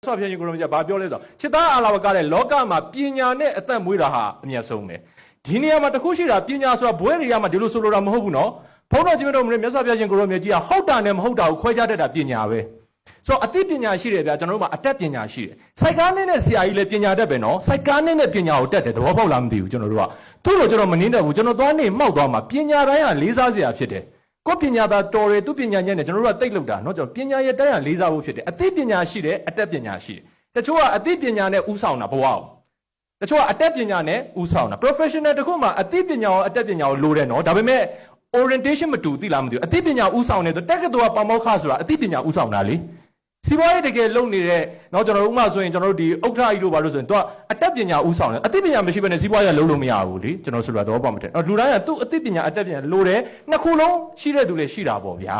ဆော့ပြင်းကြီးကိုရောမြတ်ဘာပြောလဲဆိုတော့ချစ်သားအာလာဝကတဲ့လောကမှာပညာနဲ့အသက်မွေးတာဟာအမြတ်ဆုံးပဲဒီနေရာမှာတခုရှိတာပညာဆိုတာဘွဲတွေရမှာဒီလိုဆိုလိုတာမဟုတ်ဘူးနော်ဘုန်းတော်ကြီးတို့မြတ်စွာဘုရားရှင်ကိုရောမြတ်ကြီးကဟုတ်တာနဲ့မဟုတ်တာကိုခွဲခြားတတ်တာပညာပဲဆိုတော့အသိပညာရှိတယ်ဗျာကျွန်တော်တို့မှာအတတ်ပညာရှိတယ်စိုက်ကားနဲ့ဆရာကြီးလည်းပညာတတ်ပဲနော်စိုက်ကားနဲ့ပညာကိုတတ်တယ်သဘောပေါက်လားမသိဘူးကျွန်တော်တို့ကသူ့လိုကျွန်တော်မနှင်းတတ်ဘူးကျွန်တော်သွားနေမှောက်သွားမှာပညာတိုင်းကလေးစားစရာဖြစ်တယ်ကိုပညာသာတော်တယ်သူပညာညံ့တယ်ကျွန်တော်တို့ကတိတ်လောက်တာနော်ကျွန်တော်ပညာရဲ့တိုင်းကလေးစားဖို့ဖြစ်တယ်အသိပညာရှိတယ်အတတ်ပညာရှိတယ်တချို့ကအသိပညာနဲ့ဥဆောင်တာဘဝအောင်တချို့ကအတတ်ပညာနဲ့ဥဆောင်တာ professional တခုမှအသိပညာရောအတတ်ပညာကိုလိုတယ်နော်ဒါပေမဲ့ orientation မတူသိလားမသိဘူးအသိပညာဥဆောင်တယ်ဆိုတက်ကတော်ကပေါမောက်ခဆိုတာအသိပညာဥဆောင်တာလေစီးပွားရေးတကယ်လုပ်နေတဲ့နော်ကျွန်တော်တို့ဥမာဆိုရင်ကျွန်တော်တို့ဒီဥက္ကဋ္ဌကြီးတို့ဘာလို့ဆိုရင်သူကအတတ်ပညာဥဆောင်တယ်အသိပညာမရှိဘဲနဲ့စီးပွားရေးလုပ်လို့မရဘူးလေကျွန်တော်ဆိုတော့တော့ပေါ့မတဲ့လူတိုင်းကသူ့အသိပညာအတတ်ပညာလိုတယ်နှစ်ခုလုံးရှိတဲ့သူလည်းရှိတာပေါ့ဗျာ